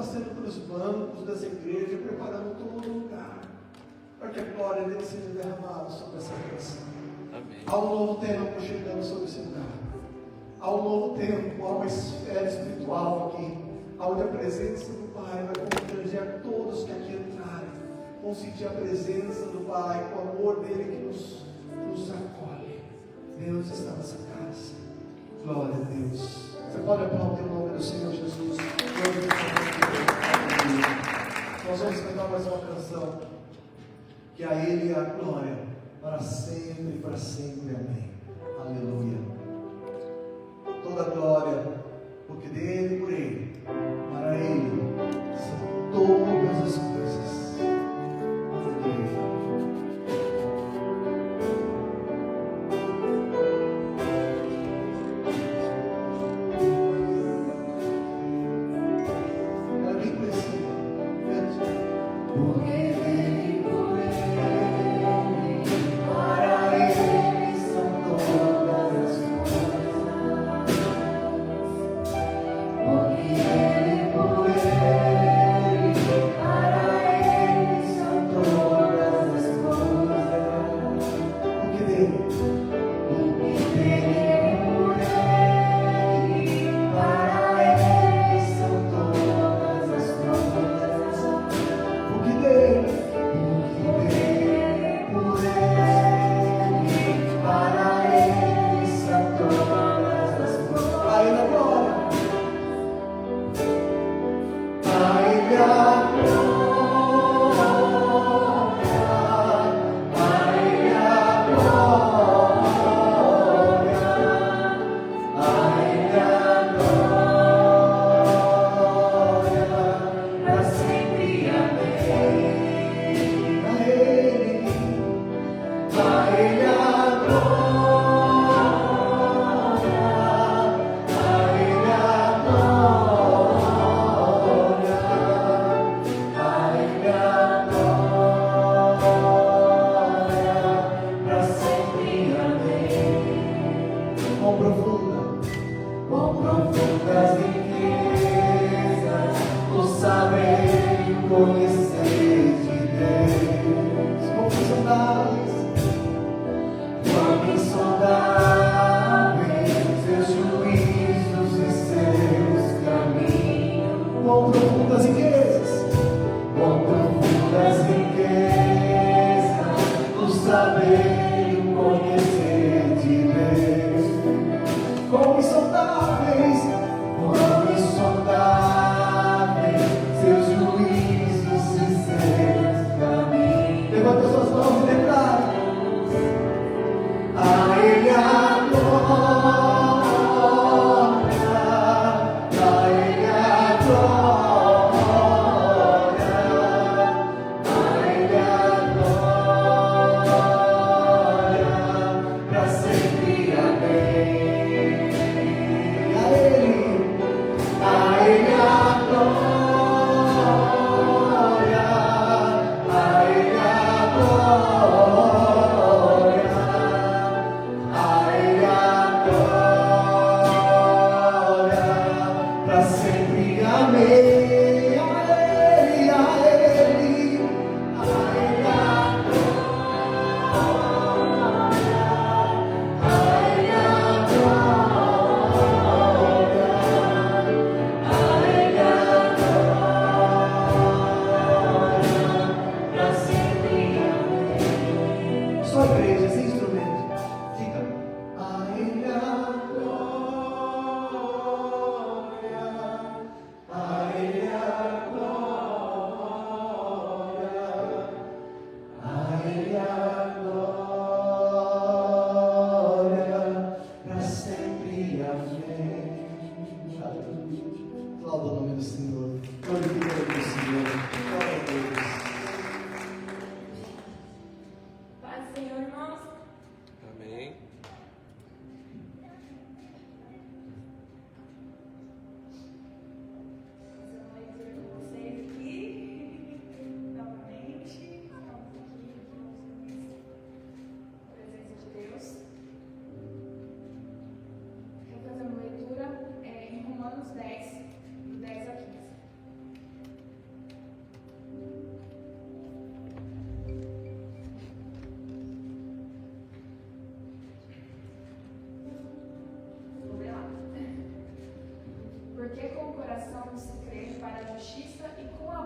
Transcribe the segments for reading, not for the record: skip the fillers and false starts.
passando pelos bancos das igrejas, preparando todo o lugar, para que a glória dele seja derramada sobre essa canção. Há um novo tempo chegando sobre esse lugar. Há um novo tempo, há uma esfera espiritual aqui, onde a presença do Pai vai constranger a todos que aqui entrarem, vão sentir a presença do Pai, com o amor dele que nos acolhe. Deus está nessa casa. Glória a Deus. Você pode aplaudir o nome do Senhor Jesus. Nós vamos cantar mais uma canção, que a Ele é a glória, para sempre, amém. Aleluia. Toda glória, porque dele, por ele, para ele, são todas as coisas. Aleluia. Ela vem por esse porque dele, por ele, para ele são todas as coisas. Porque ele, por ele, para ele são todas as coisas. Porque dele, por ele, para ele são todas as coisas. Porque dele, por ele, para ele são todas as coisas. A ele a glória, a ele a glória, a ele a glória, a ele a glória, para sempre, amém. A ele a glória, a ele a glória, a ele a glória, para sempre, amém. Quão profundas riquezas, o saber e o conhecer de Deus. Quão insondáveis seus juízos e seus caminhos. Quão profundas riquezas, o saber e o conhecer de Deus. Quão insondáveis seus juízos e seus caminhos. Levanta suas mãos e declara: a ele a glória, a ele a glória, a ele a glória, para sempre, amém. A ele a glória, a ele a glória, a ele a glória, para sempre, amém.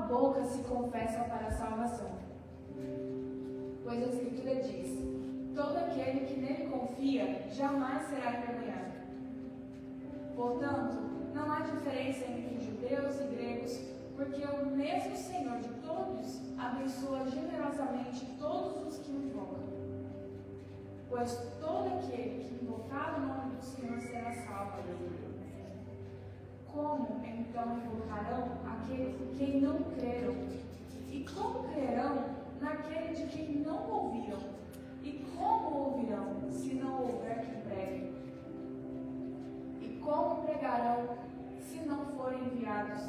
boca se confessam para a salvação. Pois a Escritura diz: todo aquele que nele confia jamais será envergonhado. Portanto, não há diferença entre judeus e gregos, porque o mesmo Senhor de todos abençoa generosamente todos os que o invocam. Pois todo aquele que invocar o nome do Senhor será salvo. Como então invocarão aquele em quem não creram? E como crerão naquele de quem não ouviram? E como ouvirão se não houver quem pregue? E como pregarão se não forem enviados?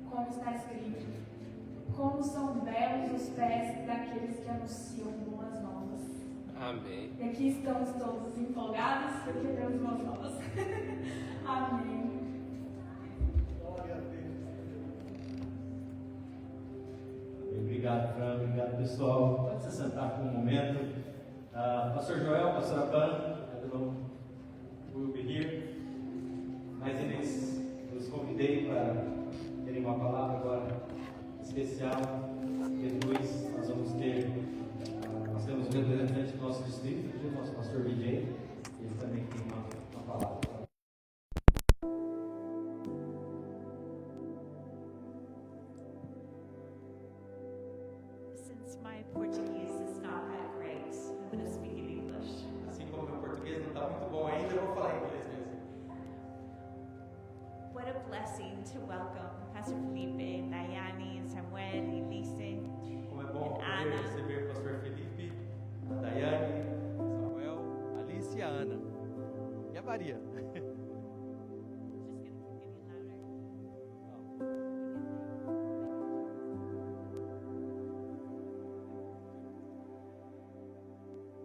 Como está escrito: como são belos os pés daqueles que anunciam boas novas. Amém. E aqui estamos todos empolgados porque temos boas novas. Amém. Glória a Deus. Obrigado, Fran. Obrigado, pessoal. Pode se sentar por um momento. Pastor Joel, Pastora Pan, will be here. Mais eles, eu os convidei para terem uma palavra agora especial. Depois nós temos um representante do nosso distrito, o nosso pastor Vijay. Ele também tem uma palavra. Since my Portuguese is not that great, I'm going to speak in English. Assim como meu português não está muito bom ainda, eu vou falar inglês mesmo. What a blessing to welcome Pastor Felipe, Daiane, Samuel, Elise, Como é bom and poder Ana. receber o pastor Felipe, a Daiane, Samuel, a Alice e a Ana. E a Maria. Just going to keep getting louder.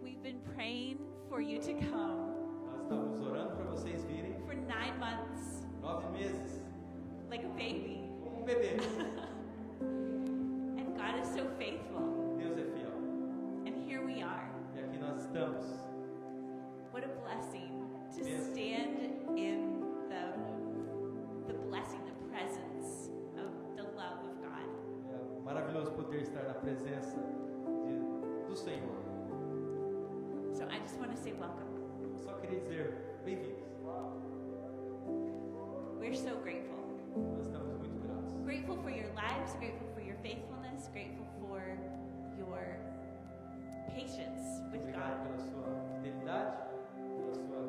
We've been praying for you to come Nós estamos orando para vocês virem for 9 months, 9 meses, like a baby. como um bebê. And God is so faithful. Deus é fiel. And here we are. E aqui nós estamos. What a blessing to stand in the blessing, the presence of the love of God. É maravilhoso poder estar na presença do Senhor. So I just want to say welcome. Eu só queria dizer, bem-vindos. We're so grateful. Nós estamos muito gratos. Grateful for your lives, grateful for your faithfulness, grateful for your patience with Obrigado God. pela sua fidelidade, pela sua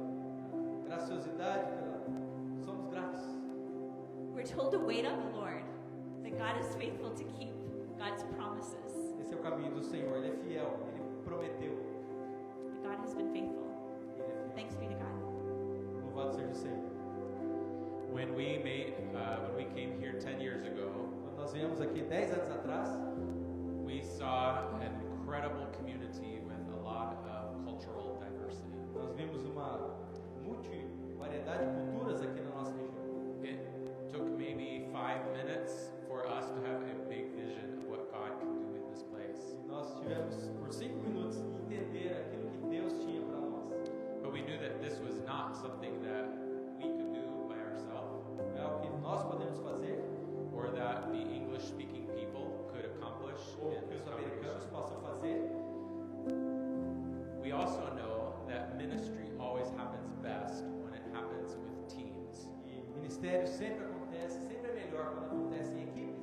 graciosidade, somos gratos. We're told to wait on the Lord, that God is faithful to keep God's promises. Esse é o caminho do Senhor, Ele é fiel, Ele prometeu. That God has been faithful. Ele é fiel. Thanks be to God. Louvado seja o Senhor. When we came here 10 years ago, Quando nós viemos aqui 10 anos atrás, we saw an incredible community with a lot of cultural diversity. nós vimos uma multivariedade de culturas aqui na nossa região. It took maybe 5 minutes for us to have a big vision of what God can do in this place. E nós tivemos por 5 minutos entender aquilo que Deus tinha para nós. But we knew that this was not something that we could do by ourselves, É algo que nós podemos fazer, or that the English-speaking people could accomplish ou in que this os americanos congregation. possam fazer. We also know that ministry always happens best when it happens with teams. E ministério sempre acontece, sempre é melhor quando acontece em equipes.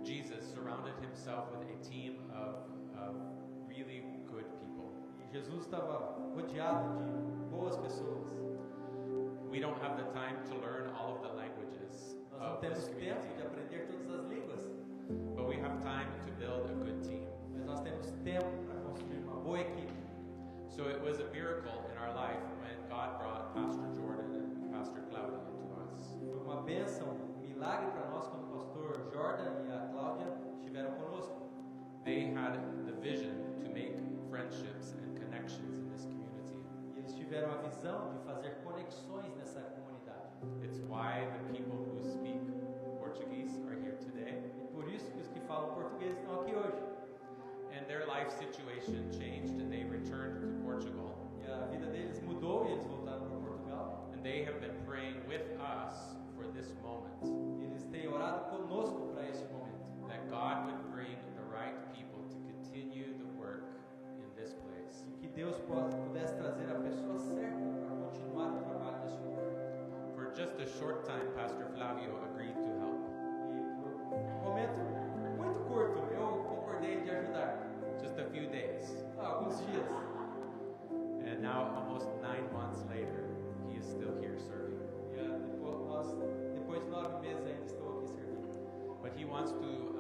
Jesus surrounded himself with a team of really good people. E Jesus estava rodeado de boas pessoas. We don't have the time to learn all of the languages Nós não of this temos tempo community, de aprender todas as línguas, but we have time to build a good team. mas nós temos tempo para construir uma boa equipe. So it was a miracle in our life when God brought Pastor Jordan and Pastor Claudia to us. Foi uma bênção, um milagre para nós quando o pastor Jordan e a Cláudia estiveram conosco. They had the vision to make friendships and connections in this community. E eles tiveram a visão de fazer conexões nessa comunidade. It's why the people who speak Portuguese are here today. E por isso que os que falam português estão aqui hoje. And their life situation changed and they returned to Portugal. E a vida deles mudou e eles voltaram para Portugal. And they have been praying with us for this moment. E eles têm orado conosco para este momento. pudesse trazer a pessoa certa para continuar o trabalho nesse lugar. For just a short time, Pastor Flavio agreed to help. E por um momento muito curto, eu concordei de ajudar. Just a few days. Alguns dias. And now, almost 9 months later, he is still here serving. E depois de 9 meses ainda estou aqui servindo. But he wants to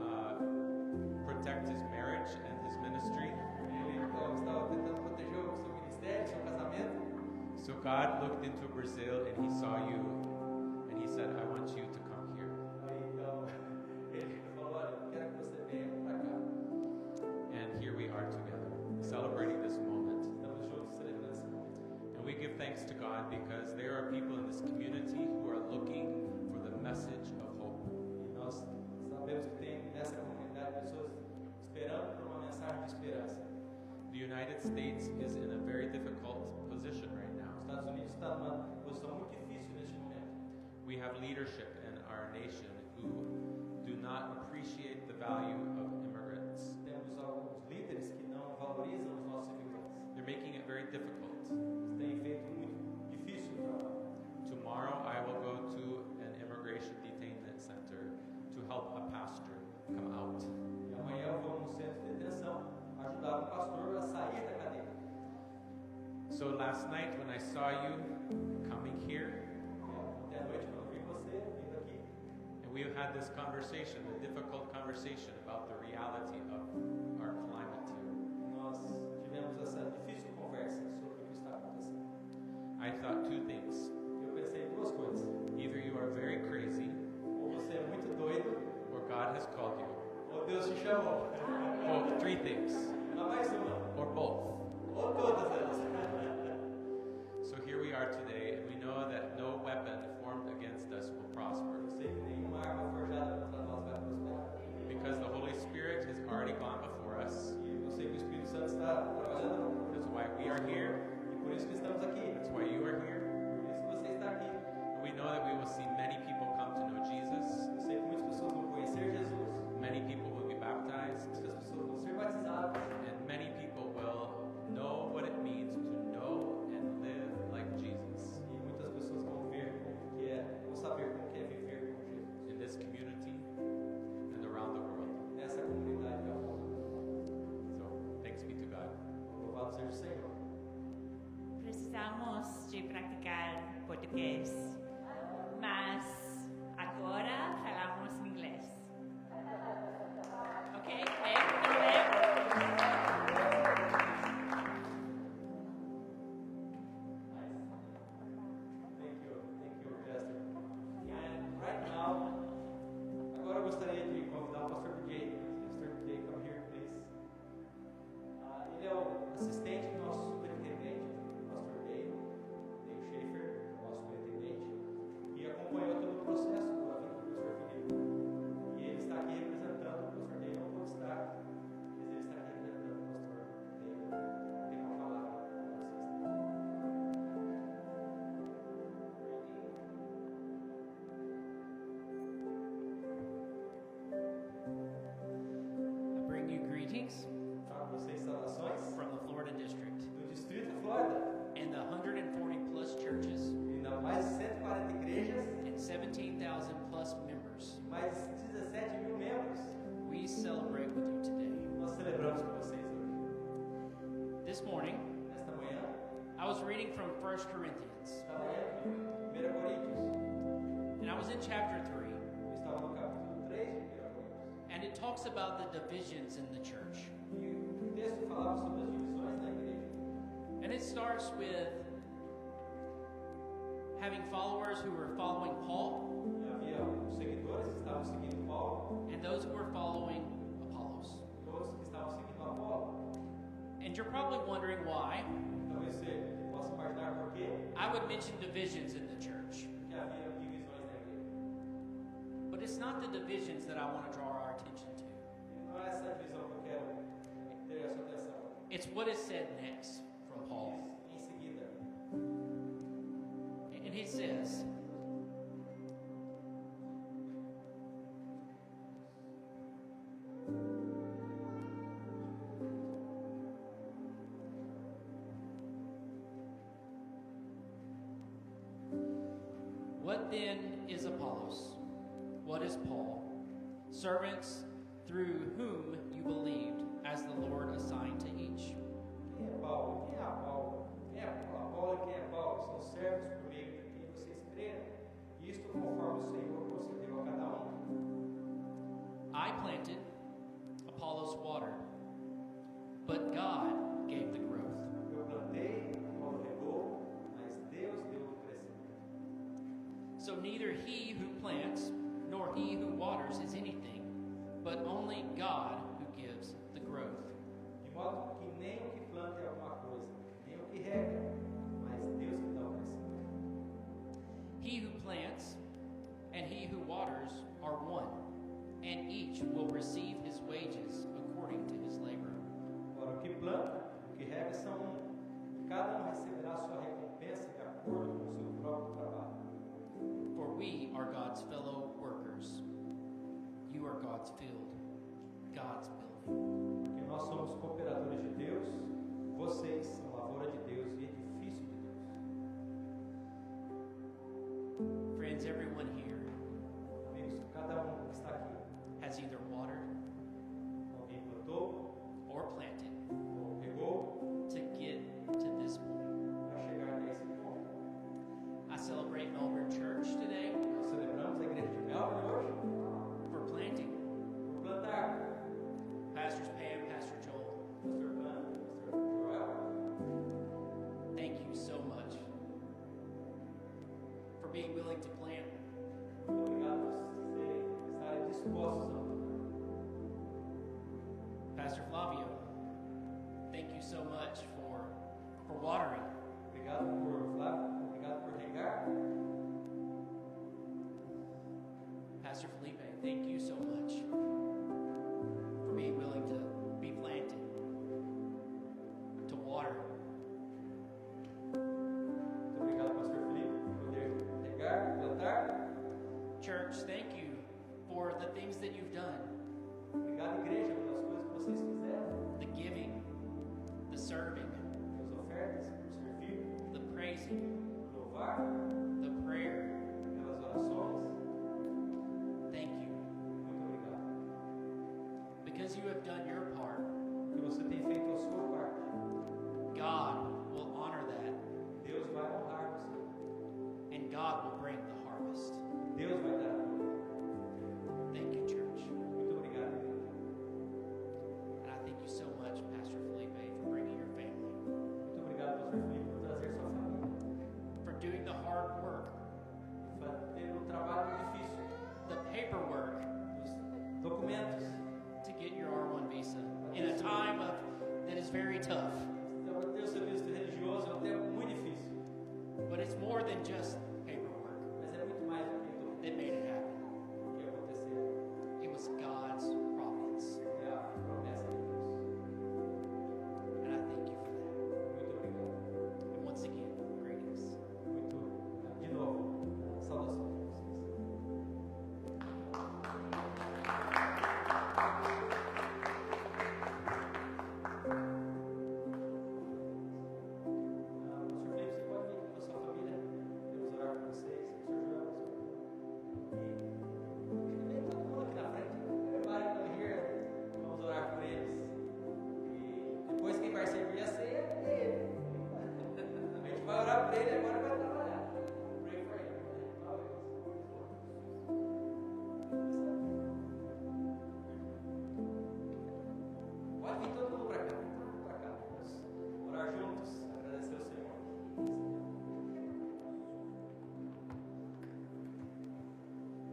protect his marriage and his ministry. Ele estava tentando proteger o seu ministério, o seu casamento. So God looked into Brazil and he saw you and he said, I want you to come here. Aí então ele falou: olha, eu quero que você venha para cá. And here we are together, celebrating this moment. Estamos juntos celebrando esse momento. And we give thanks to God because there are people in this community who are looking for the message of hope. E nós sabemos que tem nessa comunidade pessoas esperando por uma mensagem de esperança. The United States is in a very difficult position right now. Os Estados Unidos está numa posição muito difícil neste momento. We have leadership in our nation who do not appreciate the value of immigrants. Temos alguns líderes que não valorizam os nossos imigrantes. They're making it very difficult. Eles têm feito muito difícil o trabalho. Tomorrow I will go to an immigration detainment center to help a pastor come out. E amanhã eu vou no centro de detenção ajudar o pastor a sair da cadeia. So last night when I saw you coming here, Ontem à noite, quando eu vi você vindo aqui, and we had this conversation, a difficult conversation about the reality of our climate here, nós tivemos essa difícil conversa sobre o que está acontecendo. I thought two things. Eu pensei em duas coisas. Either you are very crazy, Ou você é muito doido, or God has called you. ou Deus te chamou. Oh, three things, Não mais uma, or both. ou todas elas. So here we are today, and we know that no weapon formed against us will prosper, Eu sei que nenhuma arma forjada contra nós vai prosperar. because the Holy Spirit has already gone before us. E eu sei que o Espírito Santo está trabalhando. That's why we are here. E por isso que estamos aqui. That's why you are here. Por isso que você está aqui. We know that we will see many people come to know Jesus. Eu sei que muitas pessoas vão conhecer Jesus. Many people will be baptized, Muitas pessoas vão ser batizadas. and many people will know what it means to know and live like Jesus E muitas pessoas vão ver como que é, vão saber como que é viver com Jesus. in this community and around the world. Nessa comunidade da mundo. So, thanks be to God. Louvado seja o Senhor. Precisamos de praticar português, mas agora falamos em inglês. Ok? Tudo bem? Thank you, Pastor. And right now, agora eu gostaria de convidar o Pastor DJ. Pastor DJ, come here, please. Ele é o assistente do nosso superintendente, Pastor Dave Schaefer, nosso superintendente, e acompanhou todo o processo da vida do Pastor Felipe. E ele está aqui representando o Pastor Dave, não pode estar, mas ele está aqui representando o Pastor Dave. Tem uma palavra para vocês. I bring you greetings Para vocês, saudações from the Florida District do Distrito Flórida. and the 140 plus churches E na mais de 140 igrejas and 17,000 plus members. e mais de 17 mil membros. We celebrate with you today. Nós celebramos com vocês hoje. This morning, Nesta manhã, I was reading from 1 Corinthians, estava lendo 1 Coríntios. and I was in chapter 3, Eu estava no capítulo 3 de 1 Coríntios. and it talks about the divisions in the church. E o texto falava sobre as divisões na igreja. And it starts with having followers who were following Paul E havia os seguidores que estavam seguindo Paulo and those who were following Apollos. e outros que estavam seguindo Apolo. And you're probably wondering why Talvez você possa imaginar por quê I would mention divisions in the church. que havia divisões na igreja. But it's not the divisions that I want to draw our attention to. E não é essa divisão que eu quero ter a sua atenção. It's what is said next from Paul. Em seguida, And he says, then is Apollos? What is Paul? Servants through whom you believed, as the Lord assigned to each. Quem é Paulo? Quem é Apolo? Quem é Apolo e quem é Paulo? São servos por meio de quem vocês creram. Isto conforme o Senhor concedeu a cada um. I planted, Apollos watered, but God gave the growth. Eu plantei, Paulo regou, mas Deus deu o crescimento. So neither he who plants nor he who waters is anything, but only God who gives the growth. De modo que nem o que planta é alguma coisa, nem o que rega, mas Deus que dá o crescimento. He who plants and he who waters are one, and each will receive his wages according to his labor. Ora, o que planta, o que rega são um, e cada um receberá sua recompensa de acordo com o seu próprio trabalho. For we are God's fellow workers. You are God's field, God's building. Porque nós somos cooperadores de Deus, vocês são lavoura de Deus e edifício de Deus. Friends, everyone here Amigos, cada um que está aqui, has either watered alguém plantou or planted ou regou to get to this point. para chegar nesse ponto. I celebrate Melbourne Church today Nós celebramos a igreja de Melbourne hoje for planting. por plantar. Pastors Pam, Pastor Joel, Pastor Pan, Pastor Joel, thank you so much for being willing to plant. muito obrigado por estarem dispostos a plantar. Pastor Flavio, thank you so much for watering. Obrigado por Flávio, obrigado por regar. Pastor Felipe, thank you so much for being willing to be planted, to water. Muito obrigado, Pastor Felipe, por poder regar, plantar. Church, thank you for the things that you've done, Obrigado, igreja, pelas coisas que vocês fizeram, the giving, the serving, pelas ofertas, por servir, the praising, por louvar, the prayer. pelas orações. Thank you. Muito obrigado. Because you have done your part, Porque você tem feito a sua parte. God will honor that, Deus vai honrar você. and God will bring the harvest. Deus vai dar a glória. Thank you, church. Muito obrigado, igreja. And I thank you so much, Pastor Felipe, for bringing your family, Muito obrigado, Pastor Felipe, por trazer sua família. for doing the hard work, Fazer um trabalho difícil. the paperwork Os documentos. to get your R1 visa in a time that is very tough. Então, para ter o seu visto religioso é um tempo muito difícil. But it's more than just paperwork Mas é muito mais do que documento that made it happen. que aconteceu. It was God's providence. É a promessa de Deus. And I thank you for that. Muito obrigado. And once again, greetings. Muito, de novo, saudações para vocês. Pastor Felipe, você pode vir aqui com a sua família? Vamos orar por vocês. Pastor Joel, e vem todo mundo aqui na frente. Everybody come here. Vamos orar por eles. E depois quem vai servir a ceia é ele. A gente vai orar por ele agora e vai trabalhar. Pray for him. Pode vir todo mundo para cá. Todo mundo para cá. Vamos orar juntos. Agradecer ao Senhor.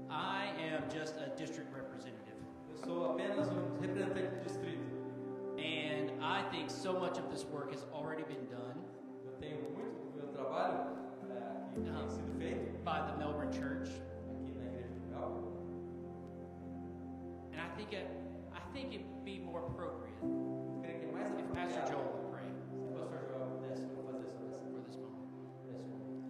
I am just a district representative. Eu sou apenas um representante do distrito. And I think so much of this work has already been done Eu tenho muito do meu trabalho que tem sido feito by the Melbourne Church. aqui na igreja de Melbourne. And I think it'd be more appropriate Eu creio que é mais if Pastor apropriado Joel would pray se o pastor Joel pudesse fazer essa oração for this moment. nesse momento.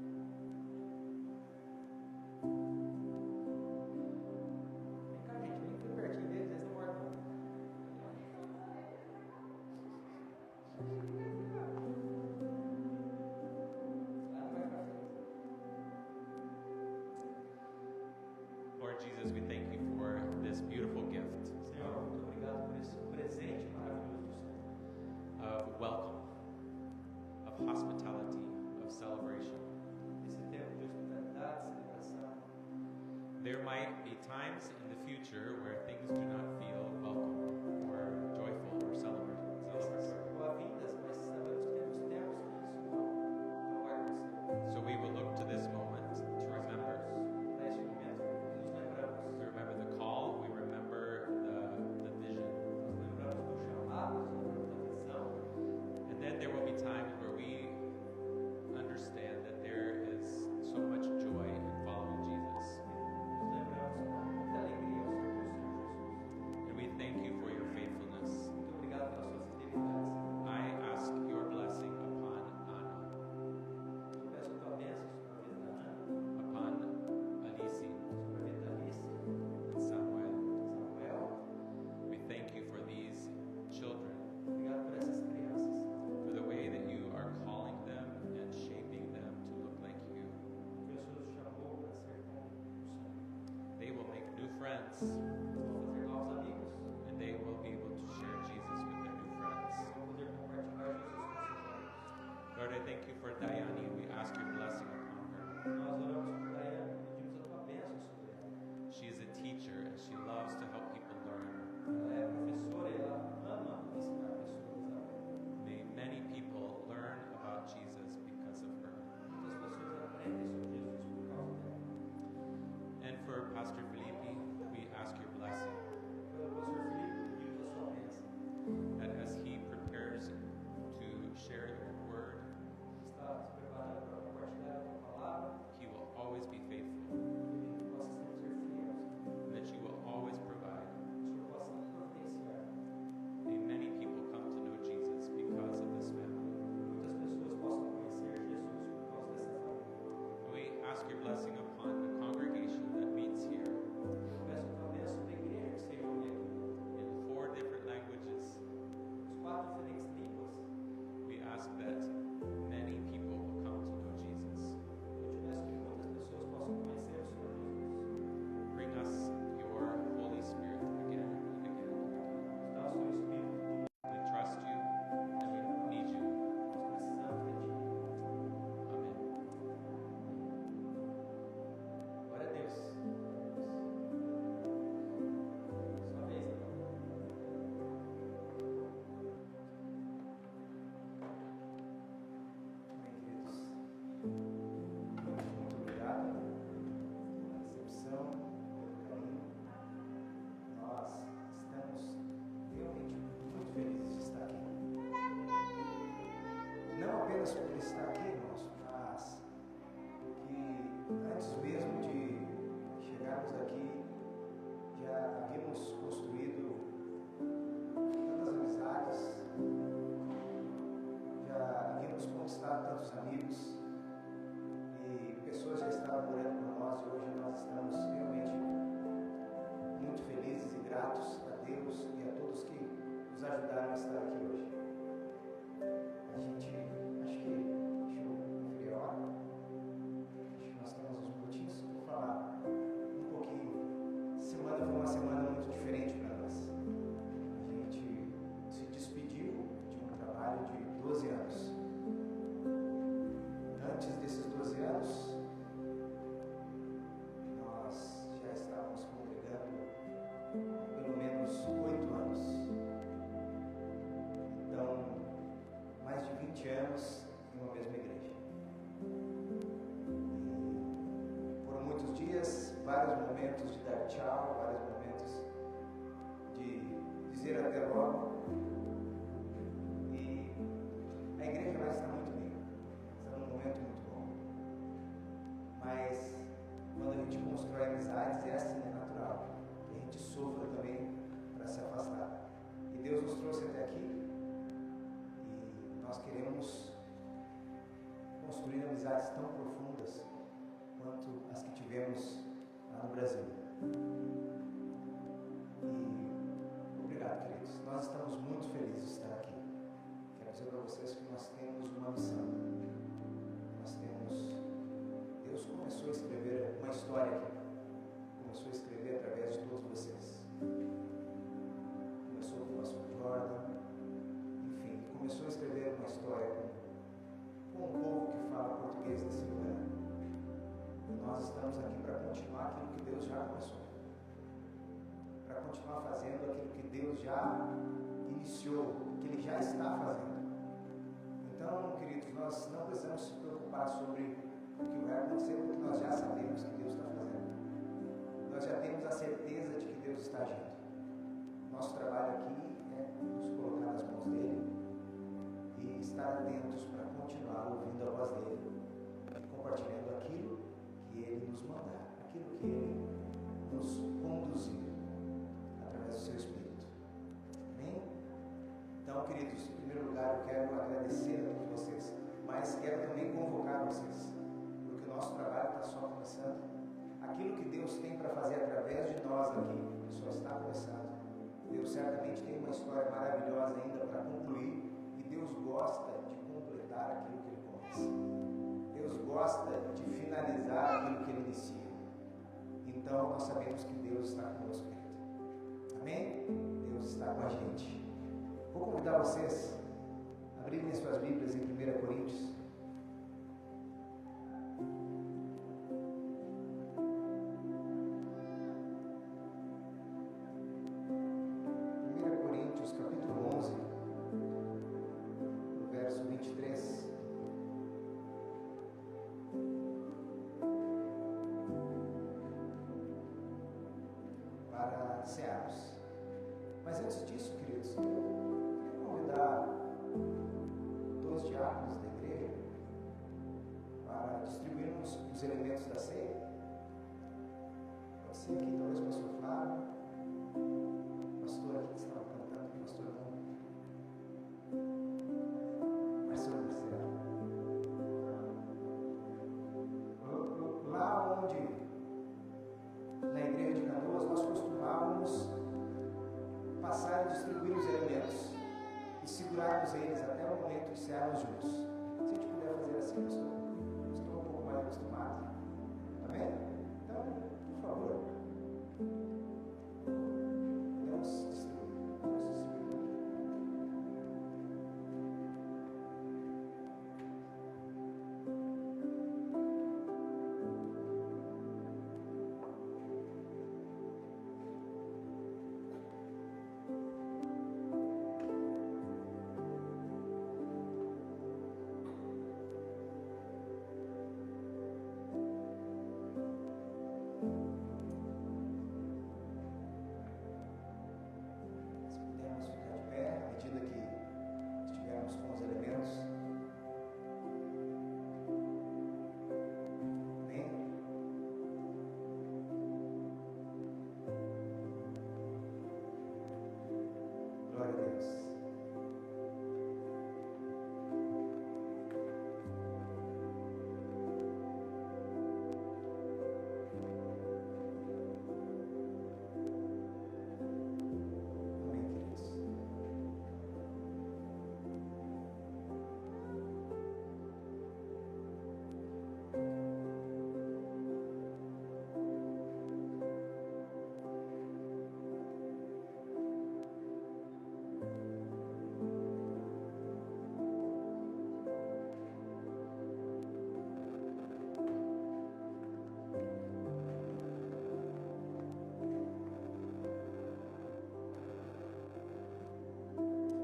Vem cá, gente, vem aqui pertinho deles, eles não mordem. Lá não vai pra frente. be times in the future where things do not feel welcome or joyful or celebratory. Boas-vindas, mas sabemos que temos tempos que isso não vai acontecer. So we will look to this moment to remember. Para este momento, nos lembramos. We remember the call, we remember the vision. Nós lembramos do chamado, nós lembramos da visão. And then there will be times where we understand that there is so much joy in following Jesus. Nos lembramos com muita alegria ao servir o Senhor Jesus. And we thank you for your faithfulness. Muito obrigado pela sua fidelidade. I ask your blessing upon Anna, Eu peço a tua bênção sobre a vida da Ana, upon Alice sobre a vida da Alice, and Samuel. Samuel. We thank you for these children, Obrigado por essas crianças. for the way that you are calling them and shaping them to look like you. Que o Senhor os chamou para ser como o Senhor. They will make new friends, Vão fazer novos amigos. and they will be able to share Jesus with their new friends. Vão poder compartilhar Jesus com seus amigos. Lord, I thank you for Diane. We ask your blessing upon her. Nós oramos por Daiane e pedimos a tua bênção sobre ela. She is a teacher and she loves to help people learn. Ela é professora e ela ama ensinar pessoas a ler. May many people learn about Jesus because of her. Muitas pessoas aprendem sobre Jesus por causa dela. And for Pastor Felipe, we ask your blessing Pelo pastor Felipe, pedimos a sua bênção. that as he prepares to share your word, Está se preparando para compartilhar a tua palavra. he will always be faithful, Que ele possa sempre ser fiel. and that you will always provide. Que o Senhor possa providenciar. May many people come to know Jesus because of this family. Muitas pessoas possam conhecer Jesus por causa dessa família. And we ask your blessing upon the congregation that meets here Eu peço a tua bênção da igreja que se reúne aqui. in 4 different languages. Os 4 diferentes línguas. We ask that many people will come to know Jesus. Eu te peço que muitas pessoas possam conhecer o Senhor Jesus. Bring us your Holy Spirit again and again. Nos dá o seu Espírito. We trust you and we need you. Nós precisamos de ti. Amen. Glória a Deus. Sua vez, então. Bem, queridos. Muito obrigado pela recepção, pelo carinho. Nós estamos realmente muito felizes de estar aqui. Não apenas por estar aqui, irmãos, mas que antes mesmo de chegarmos aqui, já havíamos construído tantas amizades, já havíamos conquistado tantos amigos e pessoas já estavam orando por nós e hoje nós estamos realmente muito felizes e gratos a Deus e a todos que nos ajudaram a estar aqui hoje. A gente, acho que, deixa eu conferir a hora. Acho que nós temos uns minutinhos. Vou falar um pouquinho. Essa semana foi uma semana muito diferente para nós. A gente se despediu de um trabalho de 12 anos. Antes desses 12 anos, nós já estávamos congregando pelo menos 8 anos. Então, mais de 20 anos em uma mesma igreja. E foram muitos dias, vários momentos de dar tchau, vários momentos de dizer até logo. E a igreja vai estar muito bem, está num momento muito bom. Mas quando a gente constrói amizades, é assim, é natural. Que a gente sofra também para se afastar. E Deus nos trouxe até aqui. E nós queremos construir amizades tão profundas quanto as que tivemos lá no Brasil. E obrigado, queridos. Nós estamos muito felizes de estar aqui. Quero dizer para vocês que nós temos uma missão. Nós temos... Deus começou a escrever uma história aqui. Começou a escrever através de todos vocês. Começou com o pastor Jordan. Enfim, começou a escrever uma história com um povo que fala português desse lugar. E nós estamos aqui para continuar aquilo que Deus já começou. continuar fazendo aquilo que Deus já iniciou, que Ele já está fazendo. Então, queridos, nós não precisamos se preocupar sobre o que vai acontecer, porque nós já sabemos que Deus está fazendo. Nós já temos a certeza de que Deus está agindo. Nosso trabalho aqui é nos colocar nas mãos dele e estar atentos para continuar ouvindo a voz dele e compartilhando aquilo que ele nos mandar, aquilo que ele nos conduzir através do seu Espírito. Amém? Então, queridos, em primeiro lugar eu quero agradecer a todos vocês, mas quero também convocar vocês, porque o nosso trabalho está só começando. Aquilo que Deus tem para fazer através de nós aqui só está começando. Deus certamente tem uma história maravilhosa ainda para concluir, e Deus gosta de completar aquilo que Ele começa. Deus gosta de finalizar aquilo que Ele inicia. Então nós sabemos que Deus está conosco, querido. Amém? Deus está com a gente. Vou convidar vocês a abrirem suas Bíblias em 1 Coríntios. Capítulo 11, verso 23. Para cearmos. Mas antes disso, queridos, eu quero convidar 2 diáconos da igreja para distribuirmos os elementos da ceia. Pode ser aqui, talvez o pastor Flávio, o pastor aqui que estava cantando, o pastor Marcelo. Lá onde, na igreja de Canoas, nós costumávamos passar e distribuir os elementos e segurarmos eles até o momento de cearmos juntos. Se a gente puder fazer assim, pastor, estou um pouco mais acostumado. Amém? Então, por favor, vamos distribuir. Glória a Deus. Amém, queridos.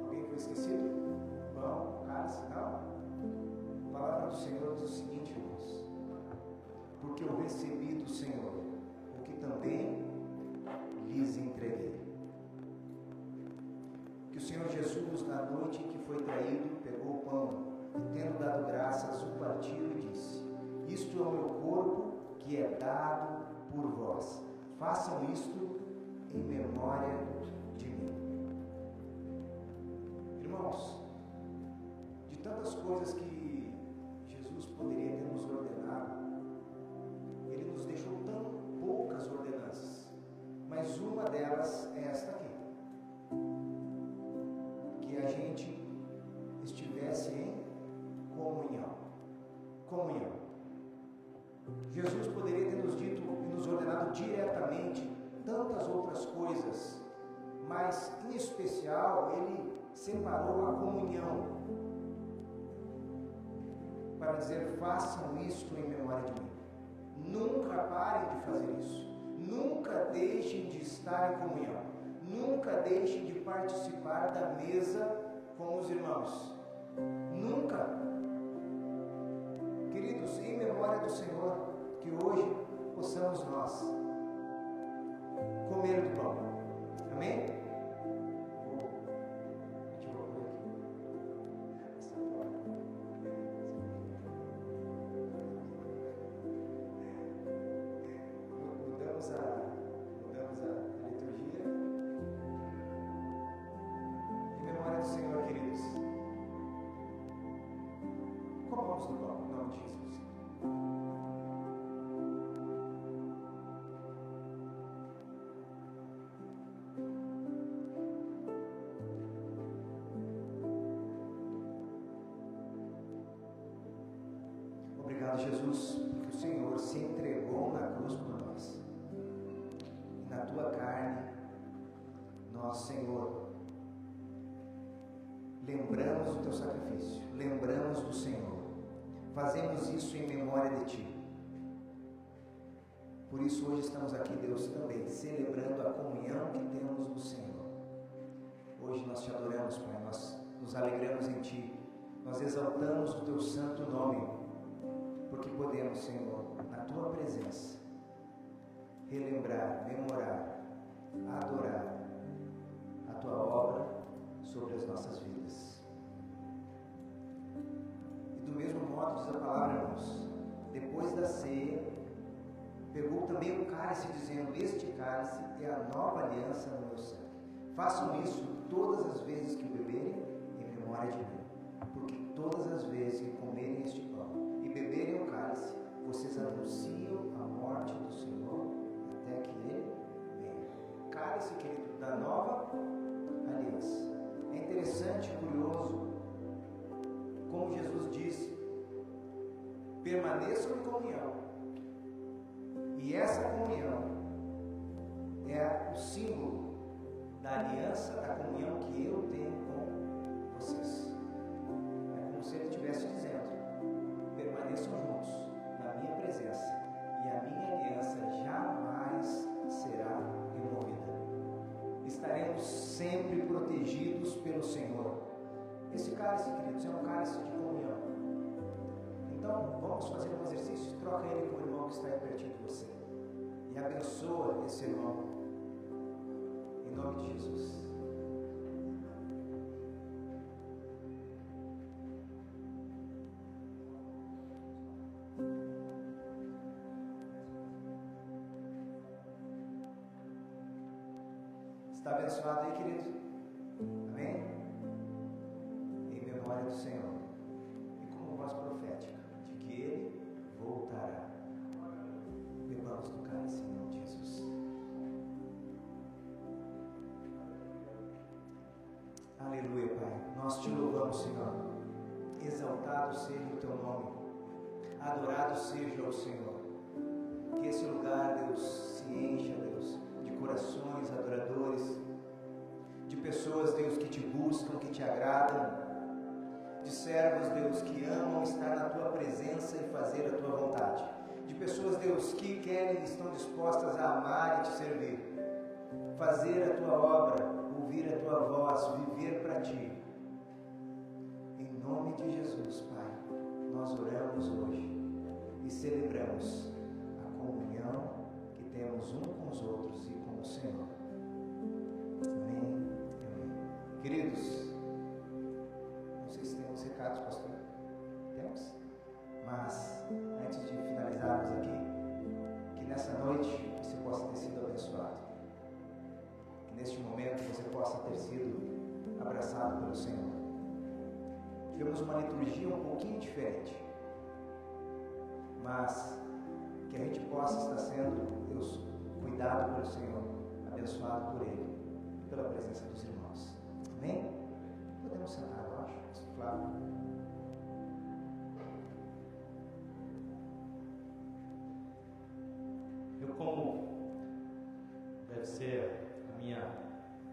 Alguém foi esquecido? Pão, cálice, não? A palavra do Senhor diz o seguinte, irmãos: porque eu recebi do Senhor o que também lhes entreguei. Que o Senhor Jesus, na noite em que foi traído, pegou o pão e, tendo dado graças, o partiu e disse: isto é o meu corpo que é dado por vós. Façam isto em memória de mim. Irmãos, de tantas coisas que Jesus poderia ter nos ordenado, Ele nos deixou tão poucas ordenanças, mas uma delas é esta aqui: que a gente estivesse em comunhão. Jesus poderia ter nos dito e nos ordenado diretamente tantas outras coisas, mas em especial Ele separou a comunhão para dizer: façam isto em memória de mim. Nunca parem de fazer isso. Nunca deixem de estar em comunhão. deixem de participar da mesa com os irmãos. Nunca. Queridos, em memória do Senhor, que hoje possamos nós comer do pão. Amém? Mudamos a liturgia. Em memória do Senhor, queridos, comamos do pão, em nome de Jesus. Obrigado, Jesus, porque o Senhor se entregou na cruz por nós. E na tua carne, nós, Senhor, lembramos do teu sacrifício, lembramos do Senhor. Fazemos isso em memória de ti. Por isso hoje estamos aqui, Deus, também celebrando a comunhão que temos no Senhor. Hoje nós te adoramos, Pai, nós nos alegramos em ti, nós exaltamos o teu santo nome, porque podemos, Senhor, na tua presença, relembrar, memorar, adorar a tua obra sobre as nossas vidas. E do mesmo modo, diz a palavra, irmãos, depois da ceia, pegou também o cálice, dizendo: este cálice é a nova aliança no meu sangue. Façam isso todas as vezes que beberem, em memória de mim. Porque todas as vezes que comerem este pão e beberem o cálice, vocês anunciam a morte do Senhor até que Ele venha. Cálice, querido, da nova aliança. É interessante e curioso como Jesus disse: permaneçam em comunhão. E essa comunhão é o símbolo da aliança, da comunhão que eu tenho com vocês. É como se Ele estivesse dizendo: permaneçam juntos na minha presença, e a minha aliança jamais será removida. Estaremos sempre protegidos pelo Senhor. Esse cálice, queridos, é um cálice de comunhão. Então, vamos fazer um exercício. Troca ele com o irmão que está aí pertinho de você. E abençoa esse irmão. Em nome de Jesus. Está abençoado aí, querido? Amém? Em memória do Senhor. E como voz profética de que Ele voltará. Bebamos do cálice em nome de Jesus. Aleluia, Pai. Nós te louvamos, Senhor. Exaltado seja o teu nome. Adorado seja o Senhor. Que esse lugar, Deus, se encha, Deus, de corações adoradores, de pessoas, Deus, que te buscam, que te agradam, de servos, Deus, que amam estar na tua presença e fazer a tua vontade, de pessoas, Deus, que querem e estão dispostas a amar e te servir, fazer a tua obra, ouvir a tua voz, viver para ti. Em nome de Jesus, Pai, nós oramos hoje e celebramos a comunhão que temos um com os outros e com o Senhor. Amém. Amém. Queridos, não sei se temos recados, pastor. Temos? Mas, antes de finalizarmos aqui, que nessa noite você possa ter sido abençoado. Que neste momento você possa ter sido abraçado pelo Senhor. Tivemos uma liturgia um pouquinho diferente, mas que a gente possa estar sendo, Deus, cuidado pelo Senhor, abençoado por Ele, pela presença dos irmãos. Amém? Podemos sentar, eu acho, Flávio. Eu, como deve ser a minha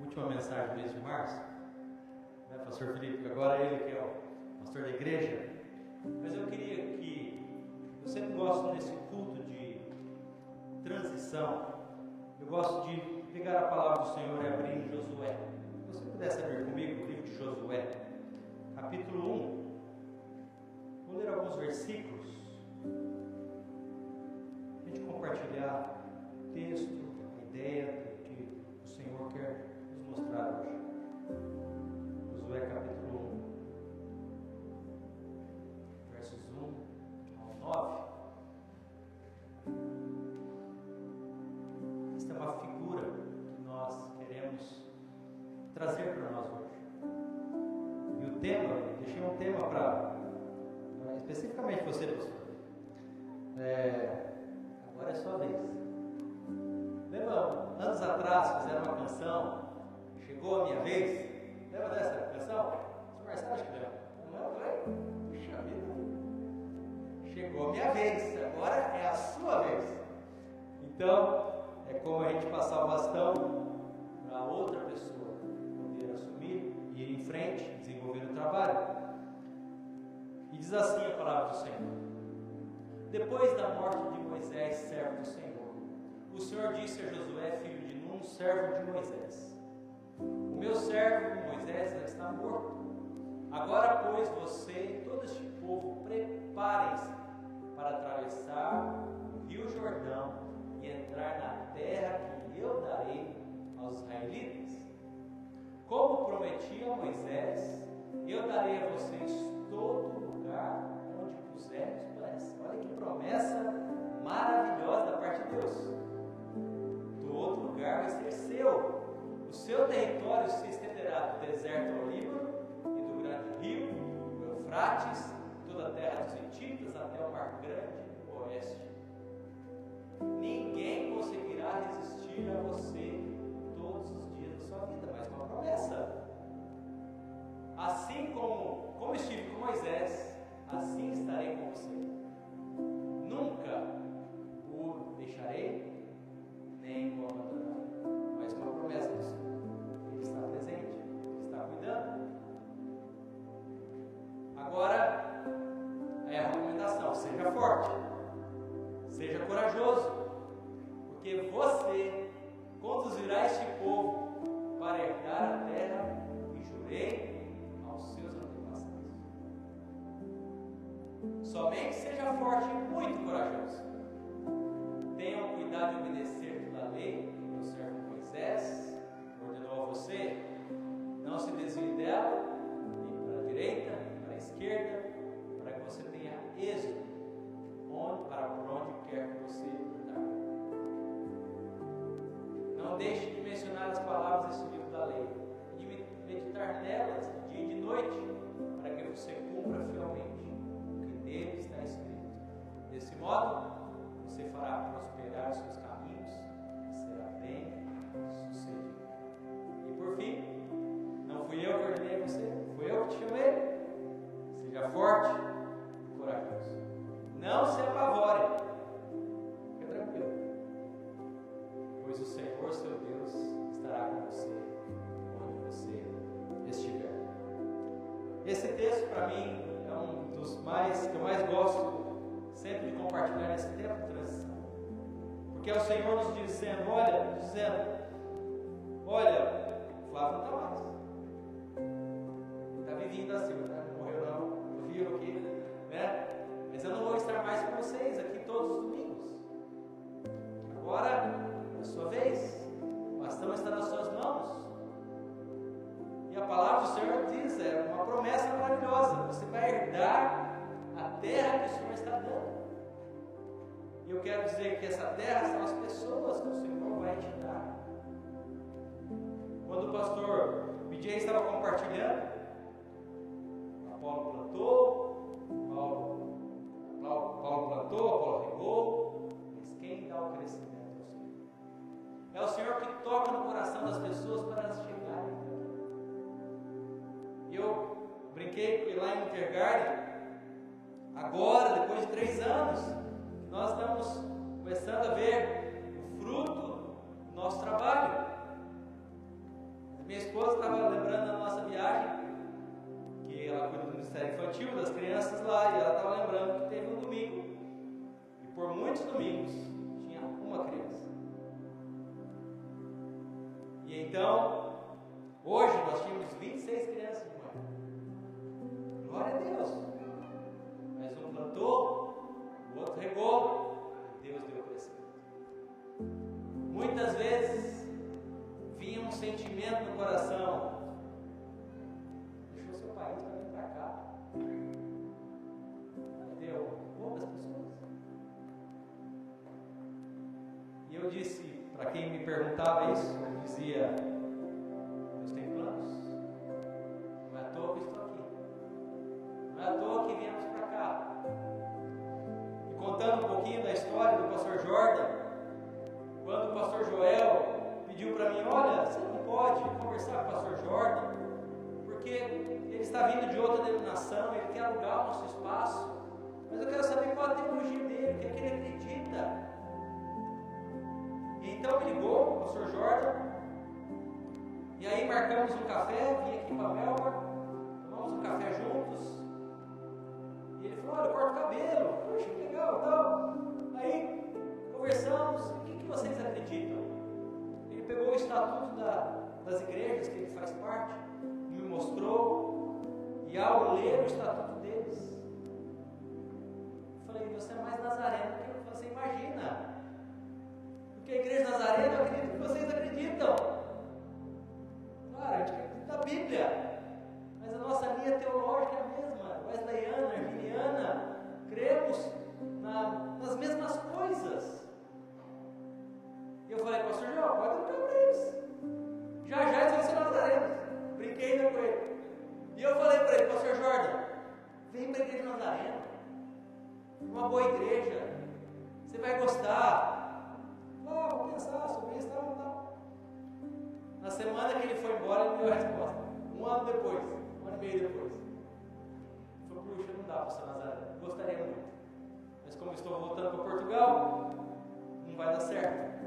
última mensagem do mês de março, né, pastor Felipe, agora ele que é o pastor da igreja, mas eu queria que, eu sempre gosto nesse culto de transição, eu gosto de pegar a palavra do Senhor e abrir em Josué. pudesse abrir comigo o livro de Josué, capítulo 1. Vou ler alguns versículos. A gente compartilhar o texto, a ideia do que o Senhor quer nos mostrar hoje. Josué capítulo 1, versos 1 ao 9. Esta é uma figura que nós queremos trazer para nós hoje. E o tema, deixei um tema para especificamente você, pastor. Agora é sua vez. Lembra, anos atrás fizeram uma canção, Chegou a Minha Vez? Lembra dessa canção? O Marcelo acho que lembra. Não foi? Puxa vida. Chegou a minha vez, agora é a sua vez. Então, é como a gente passar o bastão para outra pessoa poder assumir, ir em frente, desenvolver o trabalho. E diz assim a palavra do Senhor: depois da morte de Moisés, servo do Senhor, o Senhor disse a Josué, filho de Nun, servo de Moisés: o meu servo Moisés já está morto. Agora, pois, você e todo este povo preparem-se para atravessar o rio Jordão e entrar na terra que eu darei aos israelitas. Como prometi a Moisés, eu darei a vocês todo lugar onde puserem os pés. Olha que promessa maravilhosa da parte de Deus. Todo lugar vai ser seu. O seu território se estenderá do deserto ao Líbano e do grande rio, o Eufrates, toda a terra dos Hititas até o mar grande do oeste. Ninguém conseguirá resistir a você todos os dias da sua vida. Mais uma promessa. Assim como estive com Moisés, assim estarei com você. Nunca o deixarei, nem o abandonarei. Mais uma promessa do Senhor. Ele está presente, Ele está cuidando. Agora é a recomendação: seja forte, seja corajoso, porque você conduzirá este povo para herdar a terra que jurei aos seus antepassados. Somente seja forte e muito corajoso. Tenham cuidado de obedecer toda a lei que meu servo Moisés ordenou a você. Não se desvie dela, nem para a direita, nem para a esquerda, para que você tenha êxito para por onde quer que você andar. Não deixe de mencionar as palavras desse livro da lei, e de meditar nelas de dia e de noite, para que você cumpra fielmente o que nele está escrito. Desse modo, você fará prosperar os seus caminhos e será bem sucedido. E por fim, não fui eu que ordenei você, fui eu que te chamei. Seja forte e corajoso. Não se apavore. Fique tranquilo. Pois o Senhor, seu Deus, estará com você onde você estiver. Esse texto, para mim, é um dos mais que eu mais gosto sempre de compartilhar nesse tempo de transição. Porque é o Senhor nos dizendo, olha, o Flávio não está mais. Está vivinho assim, né? Não morreu não, vivo aqui, né? Mas eu não vou estar mais com vocês aqui todos os domingos. Agora é a sua vez, o bastão está nas suas mãos. E a palavra do Senhor diz, é uma promessa maravilhosa: você vai herdar a terra que o Senhor está dando. E eu quero dizer que essa terra são as pessoas que o Senhor vai te dar. Quando o pastor BJ estava compartilhando, Apolo plantou, Apolo regou, mas quem dá o crescimento é o Senhor. É o Senhor que toca no coração das pessoas para elas chegarem. E eu brinquei lá em Intergarden, agora, depois de 3 anos, nós estamos começando a ver o fruto do nosso trabalho. Minha esposa estava lembrando da nossa viagem, que ela cuida do Ministério Infantil, das crianças lá, e ela estava lembrando que teve um domingo, e por muitos domingos tinha uma criança. E então, Hoje nós tínhamos 26 crianças de manhã. Glória a Deus. Mas um plantou, o outro regou, e Deus deu crescimento. Muitas vezes vinha um sentimento no coração. Deixou seu país para vir para cá. Deu poucas pessoas. E eu disse, para quem me perguntava isso, eu dizia: Deus tem planos. Não é à toa que eu estou aqui. Não é à toa que viemos para cá. E contando um pouquinho da história do pastor Jordan, quando o pastor Joel pediu para mim: olha, você não pode conversar com o pastor Jordan, porque ele está vindo de outra denominação, ele quer alugar o nosso espaço, mas eu quero saber qual a teologia dele, o que é que ele acredita. E então me ligou o pastor Jordan, e aí marcamos um café, vim aqui para Melbourne, tomamos um café juntos, e ele falou: olha, eu corto cabelo, poxa, que legal e tal. Aí conversamos: o que vocês acreditam? Ele pegou o estatuto das igrejas que ele faz parte, me mostrou, e ao ler o estatuto deles, eu falei: você é mais nazareno do que você imagina. Porque a igreja nazarena, eu acredito que vocês acreditam. Claro, a gente acredita na Bíblia, mas a nossa linha teológica é a mesma, wesleyana, arminiana, cremos nas mesmas coisas. E eu falei: pastor João, pode educar para eles. Já eles vão ser nazarenos. Brinquei ainda com ele. E eu falei para ele: pastor Jordan, vem para a igreja nazarena. Uma boa igreja. Você vai gostar. Vou pensar sobre isso, tal. Na semana que ele foi embora, ele me deu a resposta. 1 ano depois, 1 ano e meio depois. Ele falou: puxa, não dá para ser nazareno. Gostaria muito. Mas como estou voltando para Portugal, não vai dar certo.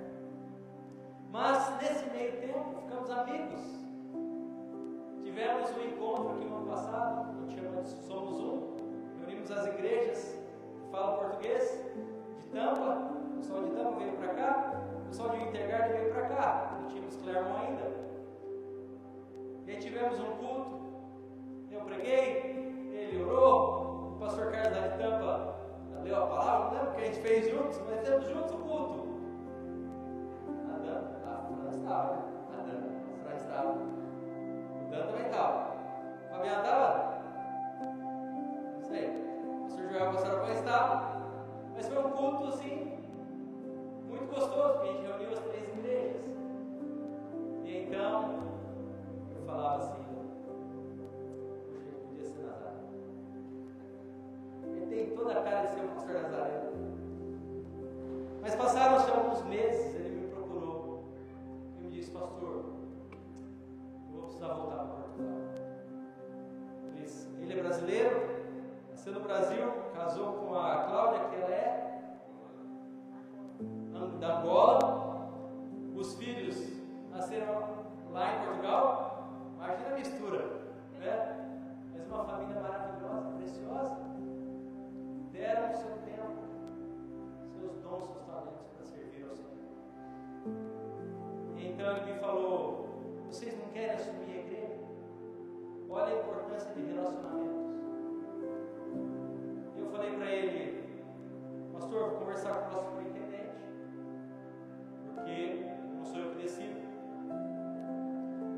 Mas nesse meio tempo, ficamos amigos. Tivemos um encontro aqui no ano passado, a gente chama de Somos Um. Reunimos as igrejas que falam português, de Tampa. O pessoal de Tampa veio para cá, o pessoal de Intergarden veio para cá. Não tínhamos Clermont ainda. E aí tivemos um culto. Eu preguei, ele orou, o pastor Carlos lá de Tampa leu a palavra, não lembro o que a gente fez juntos, mas fizemos juntos o culto. A Fran estava, né? A Fran estava. O Dan também estava. O Fabiano estava? Não sei. O pastor Joel, o pastor Arpão estava. Mas foi um culto assim, muito gostoso, porque a gente reuniu as 3 igrejas. E então, eu falava assim: poxa, ele podia ser Nazareno. Ele tem toda a cara de ser um pastor Nazareno. Mas passaram-se alguns meses, ele me procurou e me disse: pastor, eu vou precisar voltar para Portugal. Ele é brasileiro, nasceu no Brasil, casou com a Cláudia, que ela é da Angola. Os filhos nasceram lá em Portugal. Imagina a mistura, né? Mas uma família maravilhosa, preciosa. Deram o seu tempo, seus dons, seus talentos para servir ao Senhor. E então ele me falou: vocês não querem assumir a igreja? Olha a importância de relacionamentos. Eu falei para ele: pastor, vou conversar com o nosso superintendente, porque não sou eu que decido.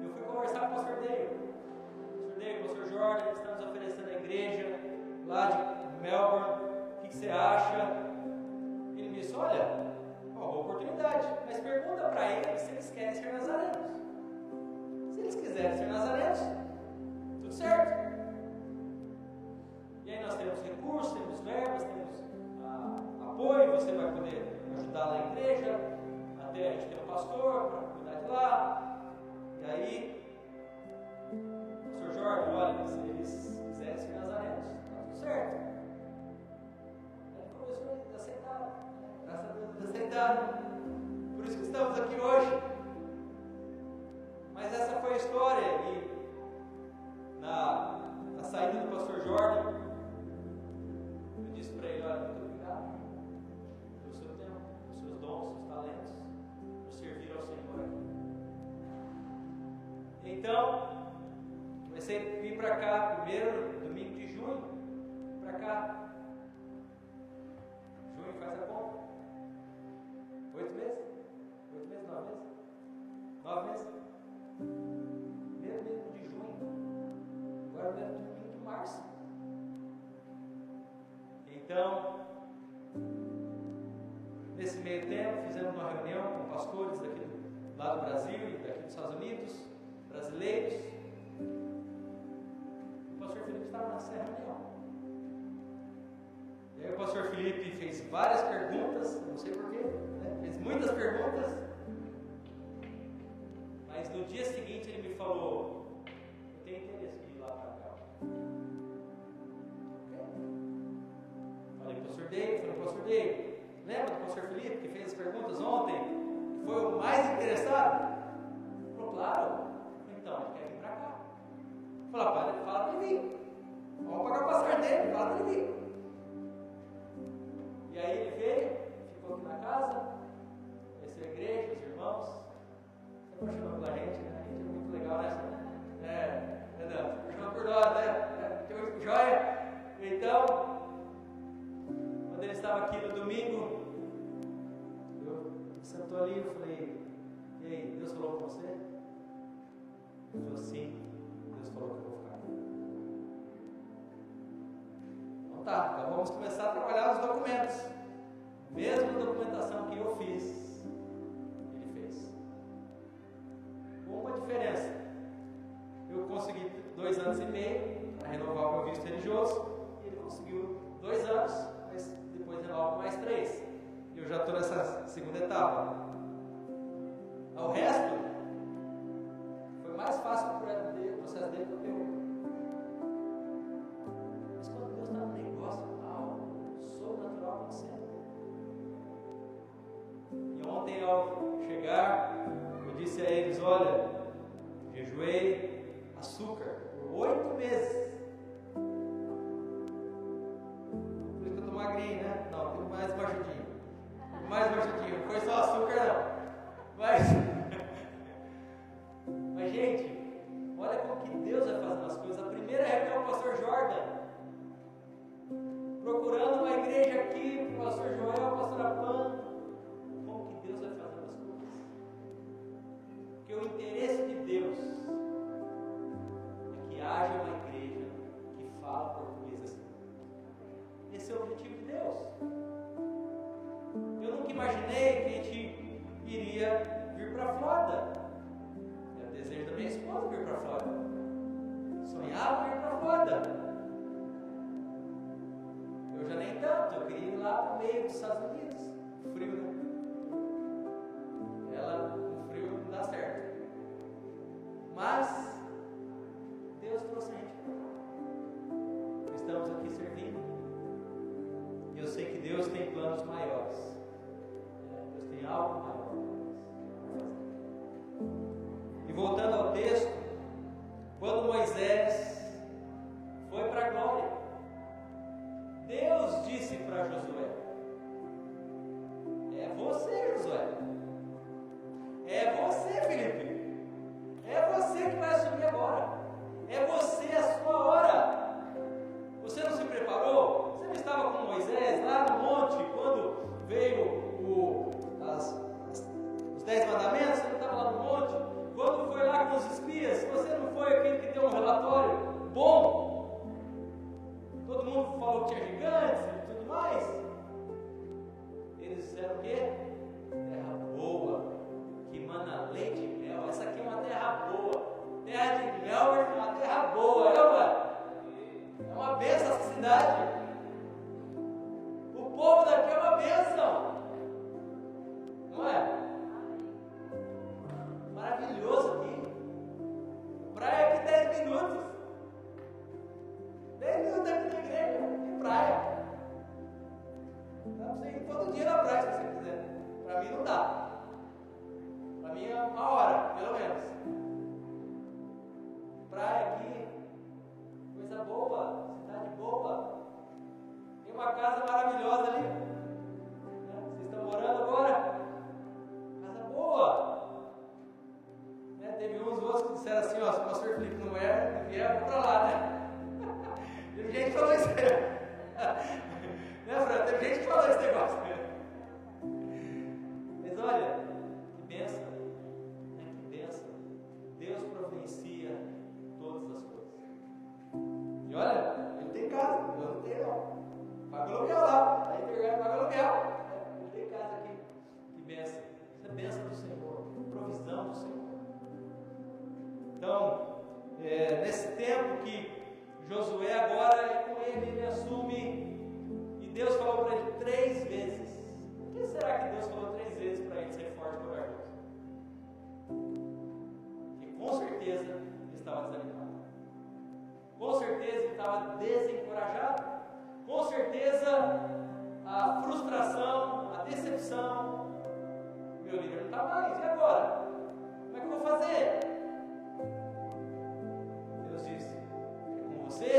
Eu fui conversar com o pastor Dale. O pastor Jordan, está nos oferecendo a igreja lá de Melbourne. O que você acha? Ele me disse: olha, uma boa oportunidade, mas pergunta para eles se eles querem ser nazarenos. Se eles quiserem ser nazarenos, tudo certo. E aí nós temos recursos, temos verbas, temos apoio, você vai poder ajudar lá na igreja, até a gente ter um pastor para cuidar de lá. E aí, pastor Jorge, olha, se eles quiserem ser nazarenos, está tudo certo. Aí ele começou a aceitar, graças a Deus eles aceitaram. Por isso que estamos aqui hoje. Mas essa foi a história. E na saída do pastor Jordan, eu disse para ele: olha, muito obrigado pelo seu tempo, pelos seus dons, seus talentos, por servir ao Senhor aqui. Então, comecei a vir para cá, primeiro domingo de junho, para cá. Junho faz a conta. 8 meses? 8 meses, 9 meses? 9 meses? Primeiro domingo de junho. Agora primeiro domingo de março. Então, nesse meio tempo, fizemos uma reunião com pastores daqui lá do Brasil e daqui dos Estados Unidos, brasileiros. O pastor Felipe estava nessa reunião. E aí o pastor Felipe fez várias perguntas, não sei porquê, né? Fez muitas perguntas. Mas no dia seguinte ele me falou: eu tenho interesse de ir lá para cá. Falei, pastor Dave, lembra do pastor Felipe que fez as perguntas ontem? Que foi o mais interessado? Ele falou, claro. Então, ele quer vir para cá. Falei, pai, fala para ele vir. Vamos pagar o passagem dele, fala para ele vir. E aí ele veio, ficou aqui na casa, conheceu a igreja, os irmãos. Se apaixonou pela gente, né? A gente é muito legal, né? Não, se apaixonou por nós, né? Tem muito joia. Então, quando ele estava aqui no domingo, eu sentou ali e falei, e aí, Deus falou com você? Ele falou, sim, Deus falou que eu vou ficar. Então tá, então vamos começar a trabalhar os documentos. Mesma documentação que eu fiz, ele fez. Com uma diferença. Eu consegui 2 anos e meio para renovar o meu visto religioso, e ele conseguiu 2 anos, mas depois renova mais 3. E eu já estou nessa segunda etapa. O resto foi mais fácil o processo dele do que eu. Mas quando Deus está no negócio, algo sobrenatural acontecendo. E ontem, ao chegar, eu disse a eles: olha, jejuei açúcar por 8 meses. Por isso que eu estou magrinho, né? Não, estou mais machucadinho. Não foi só açúcar, não. Mas gente, olha como que Deus vai fazendo as coisas. A primeira reunião com o pastor Jordan, procurando uma igreja aqui, o pastor Joel, o pastor Apan. Como que Deus vai fazendo as coisas? Porque o interesse de Deus é que haja uma igreja que fala português assim. Esse é o objetivo de Deus. Eu nunca imaginei que a gente iria vir para a Flórida. É o desejo da minha esposa vir para a Flórida. Sonhava vir para a Flórida. Eu já nem tanto, eu queria ir lá para o meio dos Estados Unidos. Frio, né? O frio não dá certo. Mas Deus trouxe a gente para cá. Estamos aqui servindo. E eu sei que Deus tem planos maiores. Deus tem algo maior para fazer. E voltando ao texto, quando Moisés foi para a glória, Deus disse para Josué: é você, Josué. É você, Felipe. É você que vai subir agora. É você a sua hora. Você não se preparou? Você não estava com Moisés lá no monte quando veio os 10 mandamentos? Você não estava lá no monte? Quando foi lá com os espias? Você não foi aquele que deu um relatório bom? Todo mundo falou que tinha gigantes e tudo mais? ó, se o pastor Felipe não vier, eu vou pra lá, né? Teve gente que falou isso aí. Né, Fran? Teve gente que falou esse negócio. Mas olha, que bênção, né? Que bênção. Deus providencia todas as coisas. E olha, ele tem casa, eu não tenho não. Paga aluguel lá, aí pegar paga aluguel. Ele tem casa aqui. Que bênção. Isso é bênção do Senhor, provisão do Senhor. Então, nesse tempo que Josué agora, com ele assume, e Deus falou para ele 3 vezes. Por que será que Deus falou 3 vezes para ele ser forte e corajoso? Porque com certeza ele estava desanimado. Com certeza ele estava desencorajado. Com certeza a frustração, a decepção. Meu líder não está mais, e agora? Como é que eu vou fazer? Deus disse: é com você,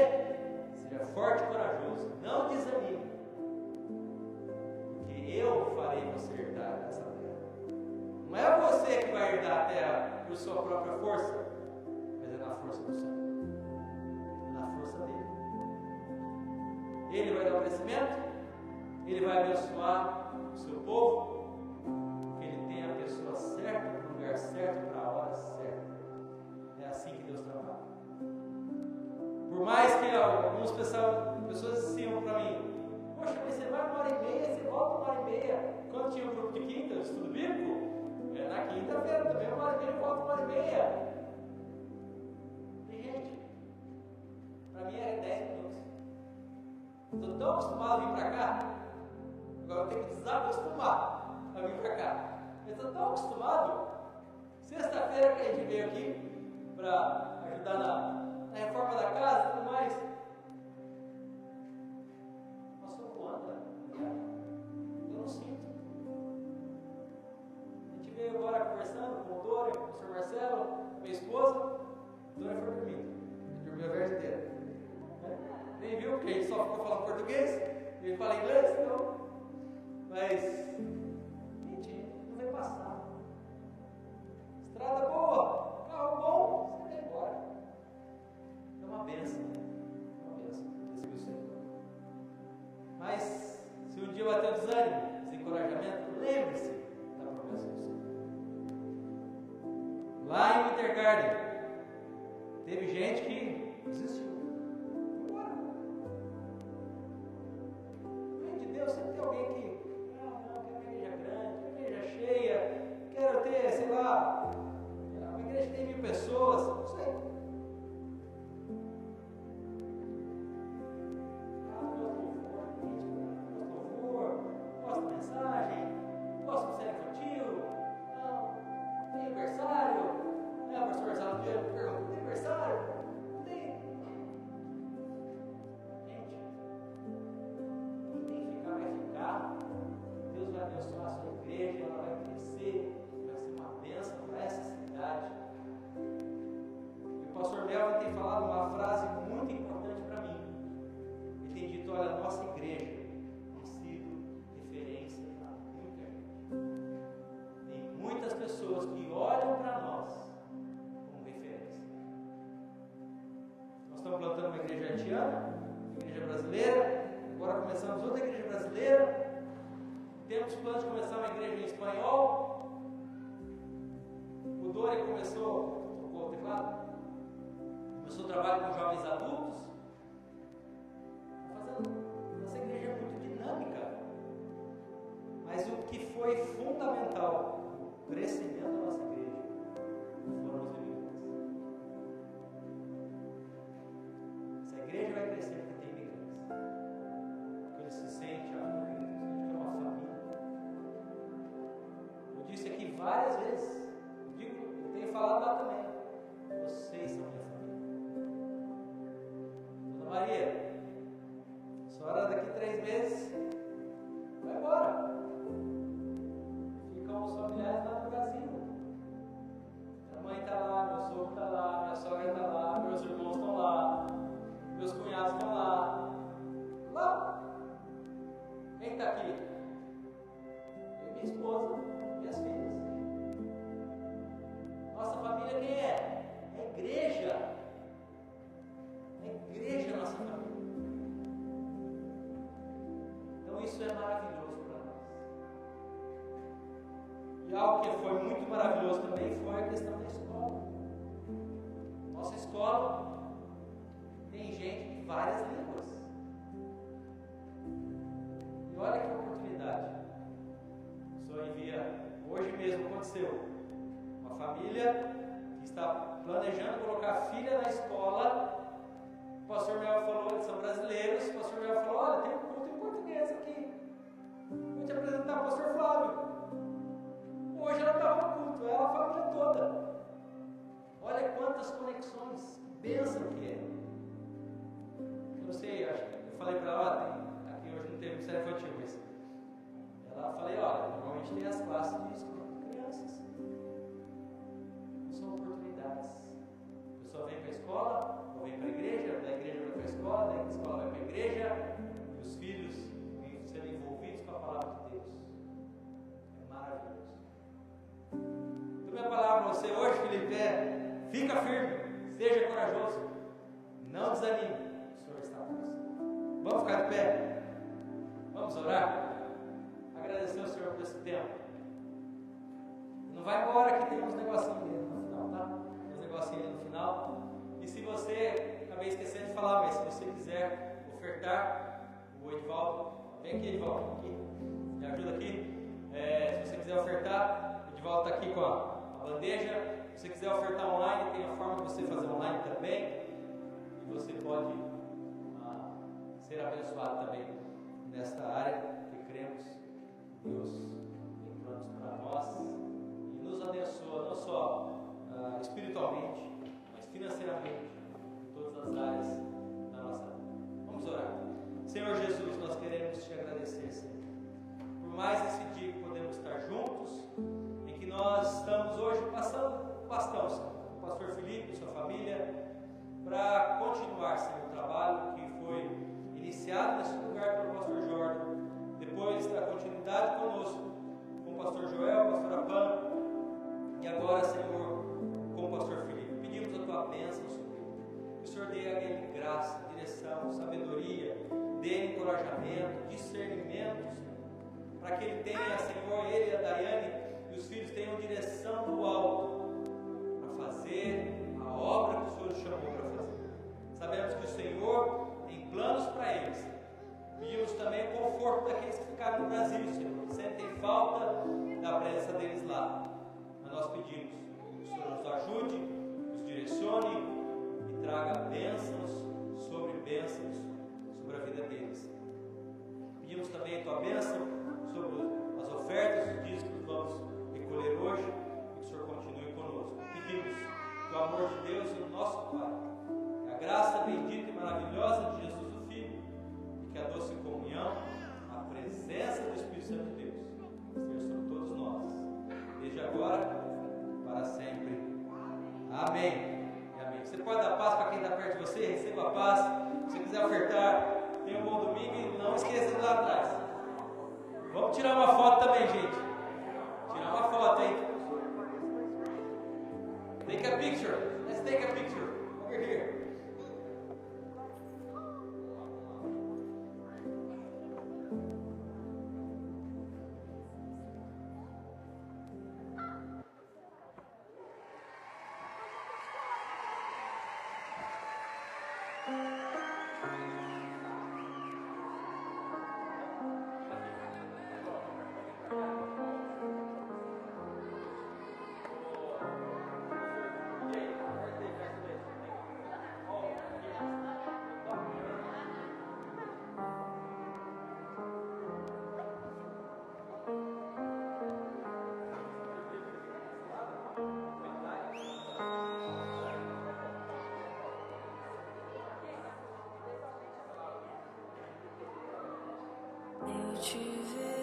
seja forte e corajoso, não desanime, porque eu farei você herdar essa terra. Não é você que vai herdar a terra por sua própria força, mas é na força do Senhor, é na força dele. Ele vai dar o crescimento, ele vai abençoar o seu povo, que ele tem a pessoa certa, no lugar certo, para a hora certa. É assim que Deus trabalha. Por mais que algumas pessoas diziam para mim: poxa, mas você vai 1h30, você volta 1h30. Quando tinha o grupo de quinta, o estudo bíblico, na quinta-feira também 1h30, volta 1h30. E gente, para mim era 10 minutos. Estou tão acostumado a vir para cá, agora eu tenho que desacostumar a vir para cá. Eu estou tão acostumado. Sexta-feira que a gente veio aqui para ajudar na reforma da casa e tudo mais. Passou voando, né? Eu não sinto. A gente veio agora conversando com o Dória, com o professor Marcelo, minha esposa. A Dória foi dormindo. Dormiu a verga inteira. Nem viu, porque a gente só ficou falando português. Ele fala inglês, então. Mas, gente, não vai passar. Estrada boa, carro bom, você vai embora. É uma bênção, esse que Senhor. Mas, se um dia bater o desânimo, desencorajamento, lembre-se da promessa do Senhor. Lá em Wintergarden, teve gente que desistiu. Sempre tem alguém que, não, quero uma igreja grande, uma igreja cheia, quero ter, sei lá, uma igreja que tem 1000 pessoas, não sei. Gosto da mensagem, gosto do série infantil, não, tem aniversário, o pastor Marcelo pergunta, tem aniversário? Não tem. Deus vai abençoar a sua igreja, ela vai crescer, vai ser uma bênção para essa cidade. E o pastor Melvin tem falado uma frase muito importante para mim. Ele tem dito: olha, a nossa igreja tem sido referência para muita gente. Tem muitas pessoas que olham para nós como referência. Nós estamos plantando uma igreja haitiana, uma igreja brasileira. Agora começamos outra igreja brasileira. Temos planos de começar uma igreja em espanhol. O Dória tocou o teclado, começou o trabalho com jovens adultos. Nossa igreja é muito dinâmica. Mas o que foi fundamental no crescimento da nossa igreja foram os imigrantes. Essa igreja vai crescer porque tem imigrantes. Porque eles se sentem acolhidos, que é uma família. Eu disse aqui várias vezes, eu tenho falado lá também: vocês são minha família. Dona Maria, a senhora daqui 3 meses vai embora. Ficam os familiares lá no Brasil. Minha mãe está lá, meu sogro está lá, minha sogra está lá, meus irmãos estão lá, meus cunhados estão lá. Lá. Quem está aqui? Eu e minha esposa, minhas filhas. Nossa família quem é? É a igreja. algo que foi muito maravilhoso também foi a questão da escola. Nossa escola tem gente de várias línguas. E olha que oportunidade. O senhor envia, hoje mesmo aconteceu, uma família que está planejando colocar a filha na escola. O pastor Mel falou, eles são brasileiros. O pastor Mel falou: olha, tem um culto em português aqui. Vou te apresentar o pastor Flávio. Hoje ela estava no culto, ela, a família toda. Olha quantas conexões, bênção que é. Eu não sei, acho que eu falei para ela, aqui hoje não teve ministério infantil, mas ela falei: olha, normalmente tem as classes de escola de crianças. Não são oportunidades. A pessoa vem para a escola, ou vem para a igreja, da igreja vai para a escola, da escola vai para a igreja, e os filhos vêm sendo envolvidos com a palavra de Deus. É maravilhoso. Então, minha palavra para você hoje, Felipe, é: fica firme, seja corajoso, não desanime, o Senhor está com você. Vamos ficar de pé, vamos orar, agradecer ao Senhor por esse tempo. Não vai embora que tem uns negocinhos ali no final, tá? Tem uns negocinhos ali no final. E se você, acabei esquecendo de falar, mas se você quiser ofertar, o Edivaldo, vem aqui, Edivaldo, aqui, me ajuda aqui. Se você quiser ofertar, o Edivaldo está aqui com a bandeja. Se você quiser ofertar online, tem a forma de você fazer online também. E você pode ser abençoado também nesta área, que cremos que Deus tem planos para nós e nos abençoa, não só espiritualmente, mas financeiramente, em todas as áreas da nossa vida. Vamos orar. Senhor Jesus, nós queremos te agradecer, Senhor, por mais esse dia que podemos estar juntos, em que nós estamos hoje passando o bastão, Senhor, o pastor Felipe e sua família, para continuar, Senhor, o trabalho que foi iniciado nesse lugar pelo pastor Jordan, depois da continuidade conosco, com o pastor Joel, a pastora Pan, e agora, Senhor, com o pastor Felipe. Pedimos a tua bênção sobre ele. Que o Senhor dê a ele graça, direção, sabedoria, dê encorajamento, discernimento, Senhor, para que ele tenha, Senhor, ele e a Daiane e os filhos tenham direção do alto para fazer a obra que o Senhor os chamou para fazer. Sabemos que o Senhor tem planos para eles. Pedimos também o conforto daqueles que ficaram no Brasil, Senhor, que sentem falta da presença deles lá. Mas nós pedimos que o Senhor nos ajude, nos direcione e traga bênçãos sobre a vida deles. Pedimos também a tua bênção sobre as ofertas, os dias que vamos recolher hoje, e que o Senhor continue conosco. Pedimos que o amor de Deus e o nosso Pai, que a graça bendita e maravilhosa de Jesus o Filho, e que a doce comunhão, a presença do Espírito Santo de Deus, esteja sobre todos nós, desde agora para sempre. Amém. E amém. Você pode dar paz para quem está perto de você, receba a paz. Se você quiser ofertar, tenha um bom domingo e não esqueça de lá atrás. Vamos tirar uma foto também, gente. Tirar uma foto, hein? Take a picture. Let's take a picture. Over here. Eu te vejo.